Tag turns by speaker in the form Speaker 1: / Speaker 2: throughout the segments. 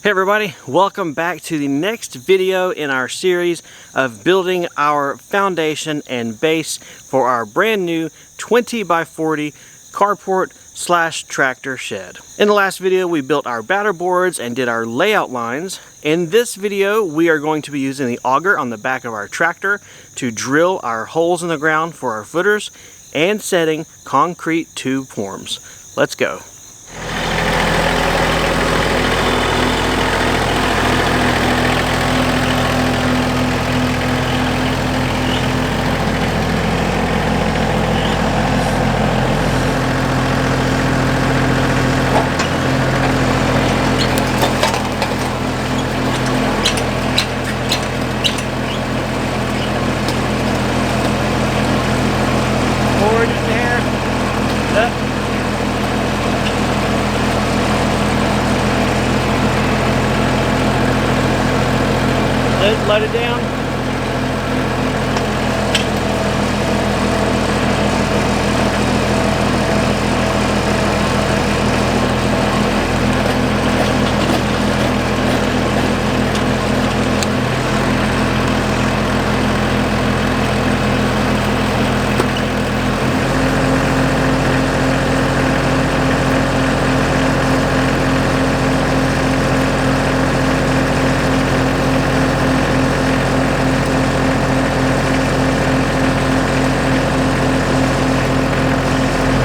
Speaker 1: Hey everybody, welcome back to the next video in our series of building our foundation and base for our brand new 20 by 40 carport / tractor shed. In the last video we built our batter boards and did our layout lines. In this video we are going to be using the auger on the back of our tractor to drill our holes in the ground for our footers and setting concrete tube forms. Let's go. Let it down.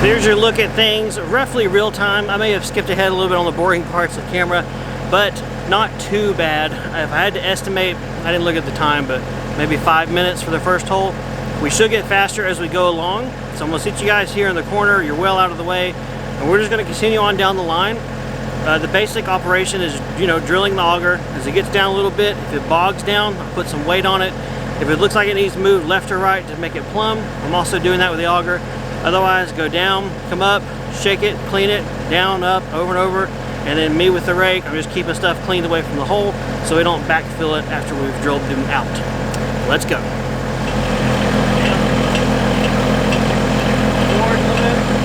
Speaker 1: Here's your look at things, roughly real time. I may have skipped ahead a little bit on the boring parts of the camera, but not too bad. If I had to estimate, I didn't look at the time, but maybe 5 minutes for the first hole. We should get faster as we go along. So I'm gonna sit you guys here in the corner, you're well out of the way, and we're just gonna continue on down the line. The basic operation is, drilling the auger. As it gets down a little bit, if it bogs down, I'll put some weight on it. If it looks like it needs to move left or right to make it plumb, I'm also doing that with the auger. Otherwise, go down, come up, shake it, clean it, down, up, over and over. And then me with the rake, I'm just keeping stuff cleaned away from the hole so we don't backfill it after we've drilled them out. Let's go. Forward a little bit.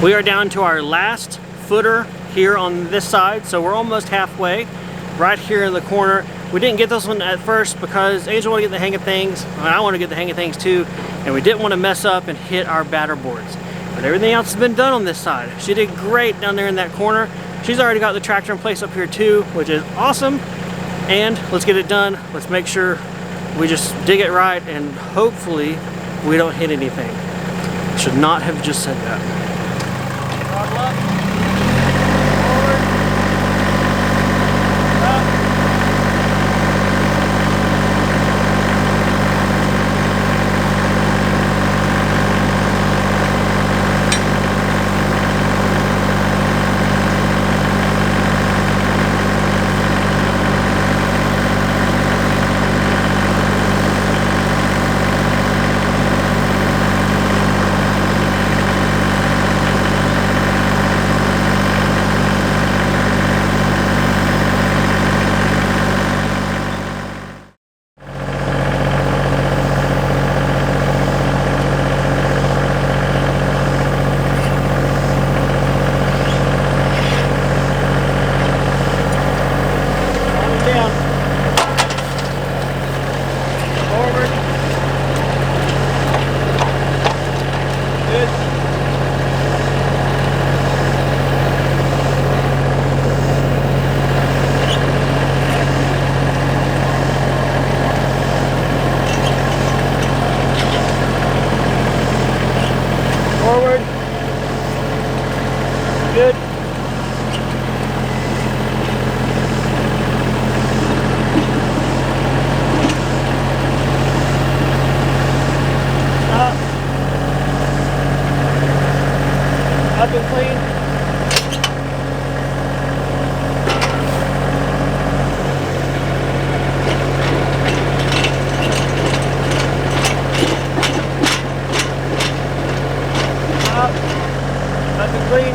Speaker 1: We are down to our last footer here on this side, so we're almost halfway. Right here in the corner. We didn't get this one at first because Angel wanted to get the hang of things, and I want to get the hang of things too, and we didn't want to mess up and hit our batter boards. But everything else has been done on this side. She did great down there in that corner. She's already got the tractor in place up here too, which is awesome. And let's get it done. Let's make sure we just dig it right, and hopefully we don't hit anything. Should not have just said that. Good luck. Good. Up and clean. Up and clean.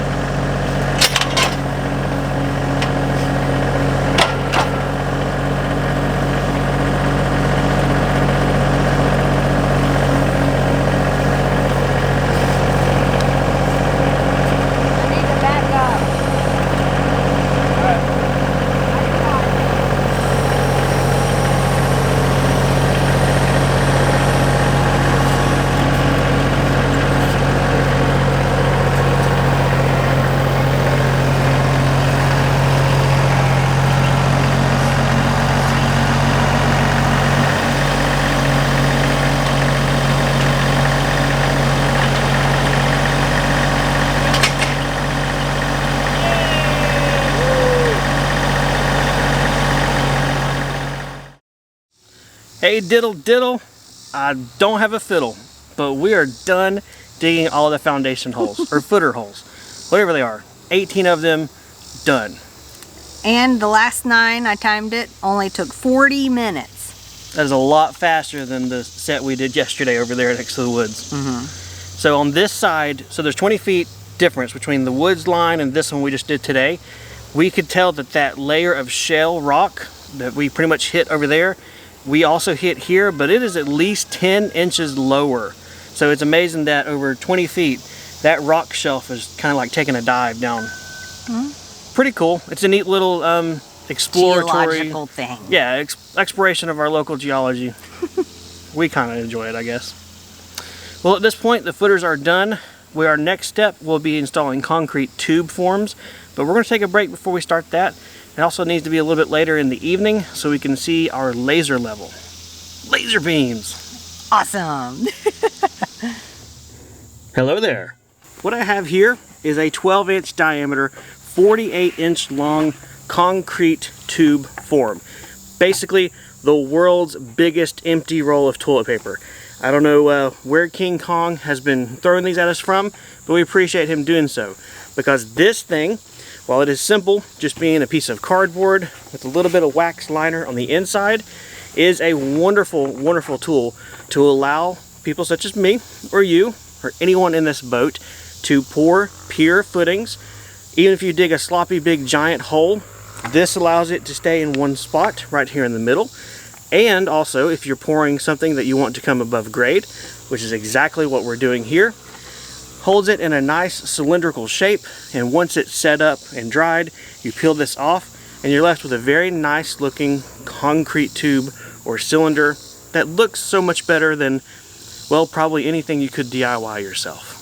Speaker 1: Hey diddle diddle, I don't have a fiddle, but we are done digging all the foundation holes, or footer holes, whatever they are. 18 of them done.
Speaker 2: And the last 9, I timed it, only took 40 minutes.
Speaker 1: That is a lot faster than the set we did yesterday over there next to the woods. So on this side, so there's 20 feet difference between the woods line and this one we just did today. We could tell that that layer of shale rock that we pretty much hit over there, we also hit here, but it is at least 10 inches lower. So it's amazing that over 20 feet, that rock shelf is kind of like taking a dive down. Pretty cool. It's a neat little exploratory
Speaker 2: geological thing.
Speaker 1: Yeah, exploration of our local geology. We kind of enjoy it, I guess. Well, at this point, the footers are done. Our next step will be installing concrete tube forms, but we're going to take a break before we start that. It also needs to be a little bit later in the evening so we can see our laser level. Laser beams!
Speaker 2: Awesome!
Speaker 1: Hello there. What I have here is a 12-inch diameter, 48-inch long concrete tube form. Basically, the world's biggest empty roll of toilet paper. I don't know where King Kong has been throwing these at us from, but we appreciate him doing so. Because this thing, while it is simple, just being a piece of cardboard with a little bit of wax liner on the inside, is a wonderful, wonderful tool to allow people such as me, or you, or anyone in this boat to pour pier footings. Even if you dig a sloppy big giant hole, this allows it to stay in one spot right here in the middle. And also, if you're pouring something that you want to come above grade, which is exactly what we're doing here, holds it in a nice cylindrical shape, and once it's set up and dried, you peel this off and you're left with a very nice looking concrete tube or cylinder that looks so much better than, well, probably anything you could DIY yourself.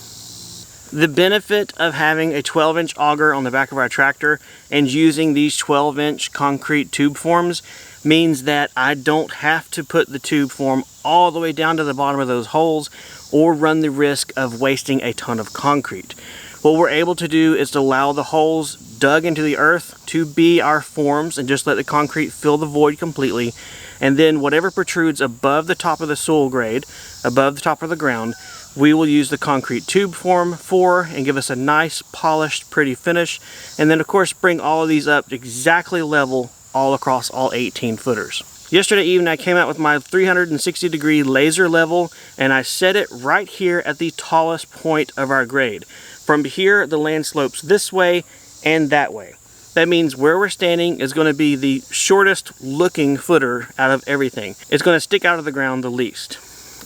Speaker 1: The benefit of having a 12-inch auger on the back of our tractor and using these 12-inch concrete tube forms means that I don't have to put the tube form all the way down to the bottom of those holes or run the risk of wasting a ton of concrete. What we're able to do is to allow the holes dug into the earth to be our forms and just let the concrete fill the void completely, and then whatever protrudes above the top of the soil grade, above the top of the ground, we will use the concrete tube form for and give us a nice polished pretty finish, and then of course bring all of these up exactly level all across all 18 footers. Yesterday evening I came out with my 360-degree laser level and I set it right here at the tallest point of our grade. From here the land slopes this way and that way. That means where we're standing is going to be the shortest looking footer out of everything. It's going to stick out of the ground the least.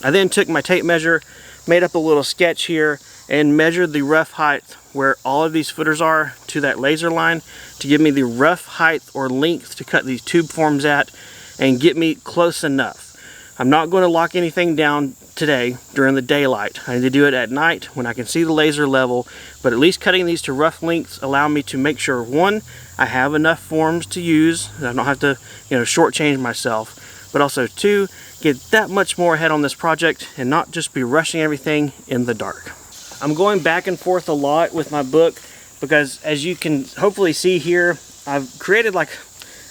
Speaker 1: I then took my tape measure, made up a little sketch here, and measured the rough height where all of these footers are to that laser line to give me the rough height or length to cut these tube forms at and get me close enough. I'm not going to lock anything down today during the daylight. I need to do it at night when I can see the laser level, but at least cutting these to rough lengths allow me to make sure, one, I have enough forms to use, that I don't have to, shortchange myself, but also two, get that much more ahead on this project and not just be rushing everything in the dark. I'm going back and forth a lot with my book because, as you can hopefully see here, I've created like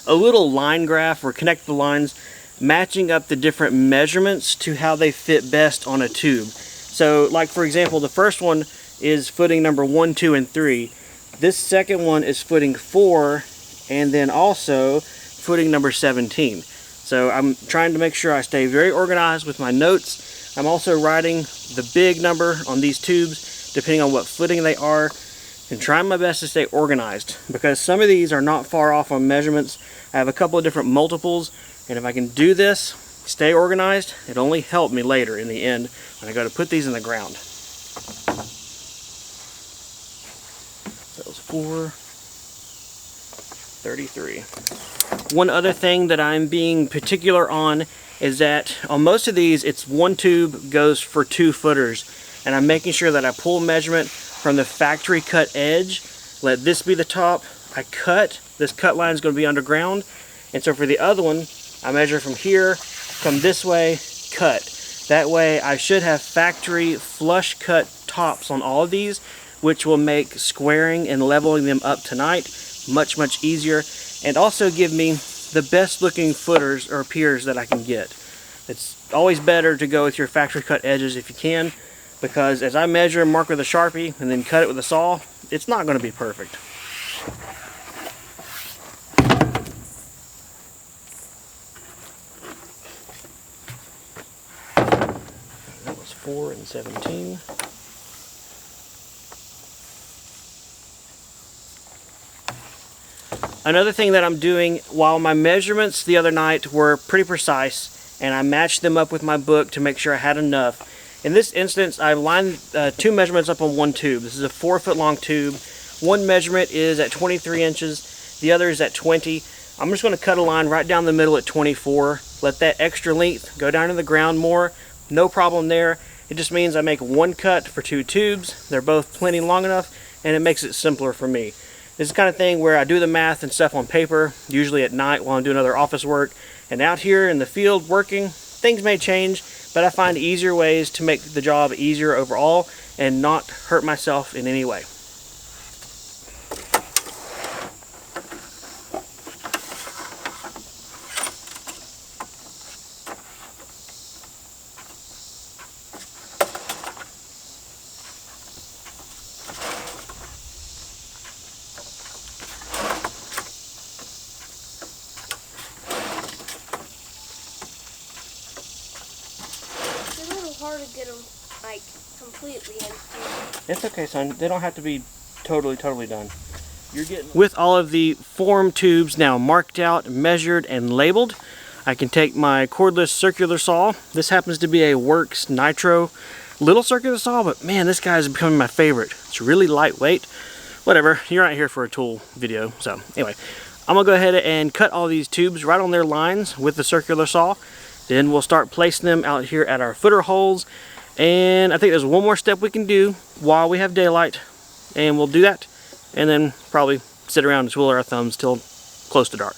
Speaker 1: a little line graph or connect the lines matching up the different measurements to how they fit best on a tube. So like for example, the first one is footing number 1, 2, and 3. This second one is footing 4 and then also footing number 17. So I'm trying to make sure I stay very organized with my notes. I'm also writing the big number on these tubes depending on what footing they are and trying my best to stay organized because some of these are not far off on measurements. I have a couple of different multiples, and if I can do this, stay organized, it'll only help me later in the end when I go to put these in the ground. That was 433. One other thing that I'm being particular on is that on most of these, it's one tube goes for 2 footers, and I'm making sure that I pull measurement from the factory cut edge. Let this be the top. I cut. This cut line is going to be underground, and so for the other one, I measure from here, come this way, cut. That way, I should have factory flush cut tops on all of these, which will make squaring and leveling them up tonight much, much easier, and also give me the best looking footers or piers that I can get. It's always better to go with your factory cut edges if you can, because as I measure and mark with a Sharpie and then cut it with a saw, it's not going to be perfect. That was 4 and 17. Another thing that I'm doing, while my measurements the other night were pretty precise, and I matched them up with my book to make sure I had enough, in this instance I've lined 2 measurements up on one tube. This is a 4-foot long tube. One measurement is at 23 inches, the other is at 20. I'm just going to cut a line right down the middle at 24. Let that extra length go down to the ground more. No problem there. It just means I make one cut for 2 tubes. They're both plenty long enough, and it makes it simpler for me. This is the kind of thing where I do the math and stuff on paper, usually at night while I'm doing other office work. And out here in the field working, things may change, but I find easier ways to make the job easier overall and not hurt myself in any way.
Speaker 3: Hard to get them like completely empty.
Speaker 1: It's okay, son. They don't have to be totally done. You're getting with all of the form tubes now marked out, measured, and labeled. I can take my cordless circular saw. This happens to be a Works Nitro. little circular saw, but man, this guy's becoming my favorite. It's really lightweight. Whatever, you're not here for a tool video. So anyway, I'm gonna go ahead and cut all these tubes right on their lines with the circular saw. Then we'll start placing them out here at our footer holes. And I think there's one more step we can do while we have daylight, and we'll do that, and then probably sit around and twiddle our thumbs till close to dark.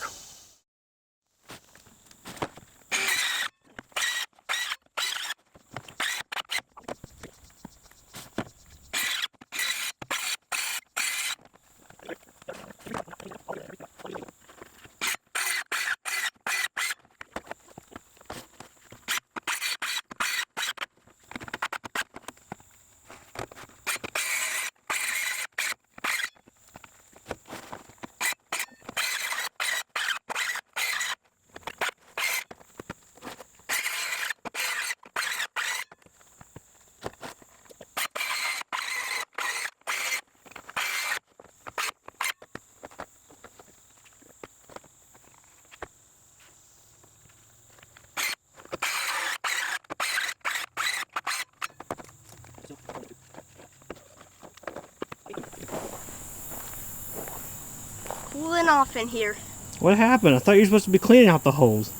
Speaker 3: Cooling off in here.
Speaker 1: What happened? I thought you were supposed to be cleaning out the holes.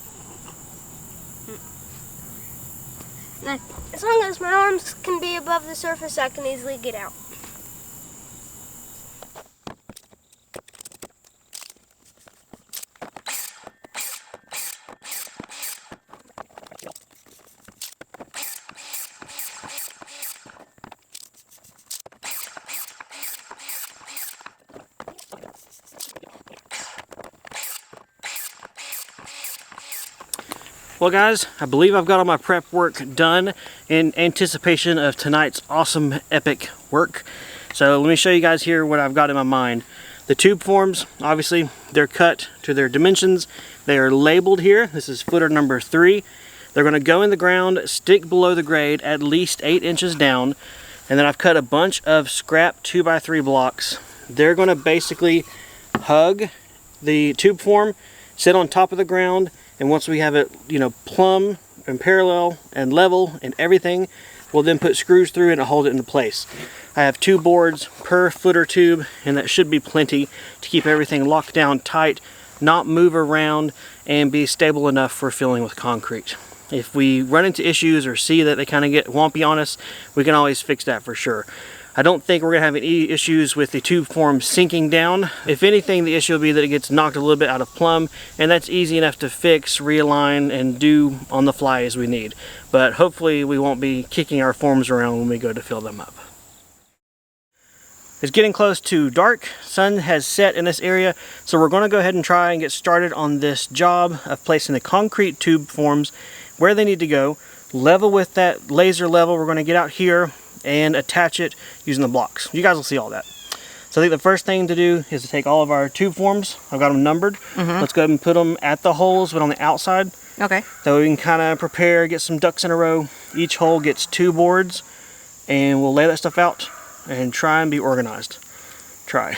Speaker 3: As long as my arms can be above the surface, I can easily get out.
Speaker 1: Well guys, I believe I've got all my prep work done in anticipation of tonight's awesome epic work. So let me show you guys here what I've got in my mind. The tube forms, obviously, they're cut to their dimensions. They are labeled here. This is footer number 3. They're going to go in the ground, stick below the grade at least 8 inches down. And then I've cut a bunch of scrap 2x3 blocks. They're going to basically hug the tube form, sit on top of the ground, and once we have it, you know, plumb and parallel and level and everything, we'll then put screws through it and hold it into place. I have 2 boards per footer tube, and that should be plenty to keep everything locked down tight, not move around, and be stable enough for filling with concrete. If we run into issues or see that they kind of get wompy on us, we can always fix that for sure. I don't think we're going to have any issues with the tube form sinking down. If anything, the issue will be that it gets knocked a little bit out of plumb, and that's easy enough to fix, realign, and do on the fly as we need. But hopefully we won't be kicking our forms around when we go to fill them up. It's getting close to dark. Sun has set in this area, so we're going to go ahead and try and get started on this job of placing the concrete tube forms where they need to go, level with that laser level we're going to get out here, and attach it using the blocks. You guys will see all that. So I think the first thing to do is to take all of our tube forms. I've got them numbered. Let's go ahead and put them at the holes, but on the outside.
Speaker 2: Okay.
Speaker 1: So we can kind of prepare, get some ducks in a row. Each hole gets 2 boards, and we'll lay that stuff out and try and be organized. Try.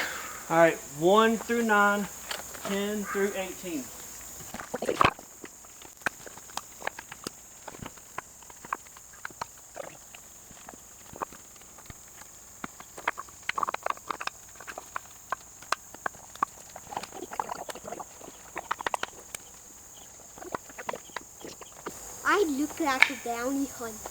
Speaker 1: All right, 1 through 9, 10 through 18.
Speaker 3: I look like a bounty hunter.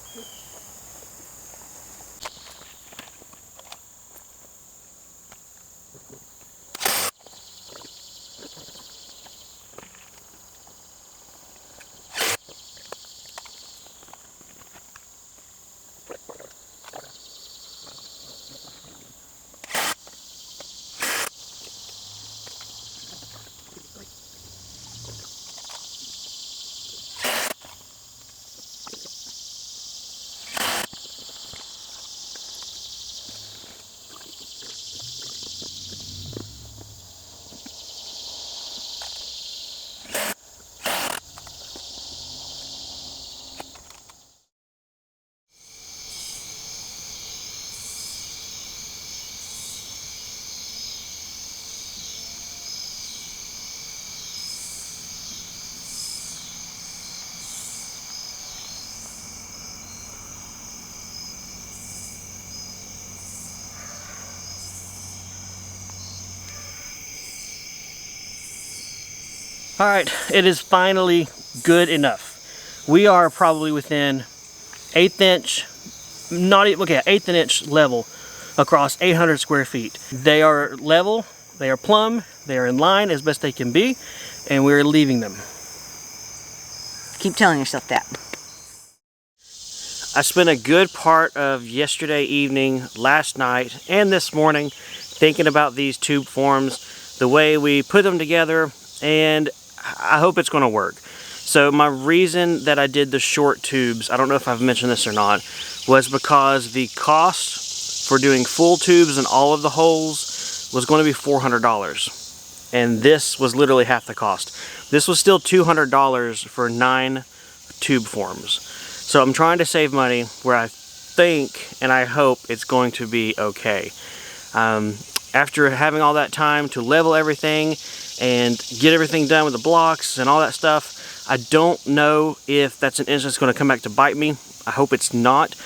Speaker 1: All right, it is finally good enough. We are probably within 1/8 inch, not even, okay, 1/8 inch level across 800 square feet. They are level, they are plumb, they are in line as best they can be, and we're leaving them.
Speaker 2: Keep telling yourself that.
Speaker 1: I spent a good part of yesterday evening, last night, and this morning thinking about these tube forms, the way we put them together, and I hope it's going to work. So my reason that I did the short tubes, I don't know if I've mentioned this or not, was because the cost for doing full tubes in all of the holes was going to be $400. And this was literally half the cost. This was still $200 for 9 tube forms. So I'm trying to save money where I think and I hope it's going to be okay. After having all that time to level everything and get everything done with the blocks and all that stuff, I don't know if that's an instance going to come back to bite me. I hope it's not.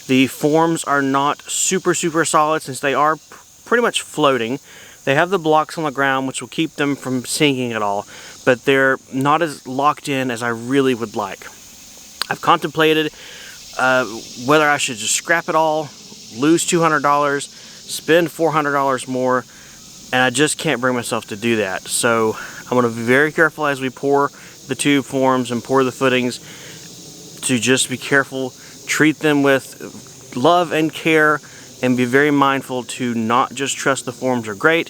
Speaker 1: The forms are not super solid since they are pretty much floating. They have the blocks on the ground which will keep them from sinking at all, but they're not as locked in as I really would like. I've contemplated whether I should just scrap it all, lose $200, spend $400 more, and I just can't bring myself to do that. So I'm going to be very careful as we pour the tube forms and pour the footings, to just be careful, treat them with love and care, and be very mindful to not just trust the forms are great,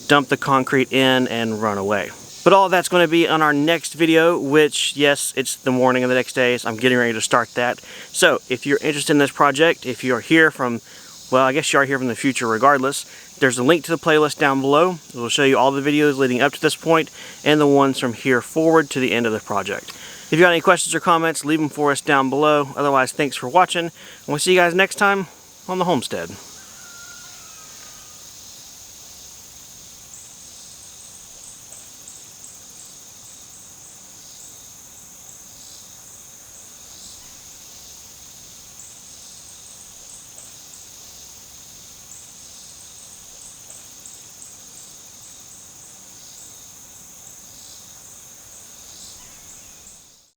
Speaker 1: dump the concrete in and run away. But all that's going to be on our next video, which, yes, it's the morning of the next day, so I'm getting ready to start that. So if you're interested in this project, if you're here from, well, I guess you are here from the future regardless, there's a link to the playlist down below. It will show you all the videos leading up to this point and the ones from here forward to the end of the project. If you got any questions or comments, leave them for us down below. Otherwise, thanks for watching, and we'll see you guys next time on the homestead.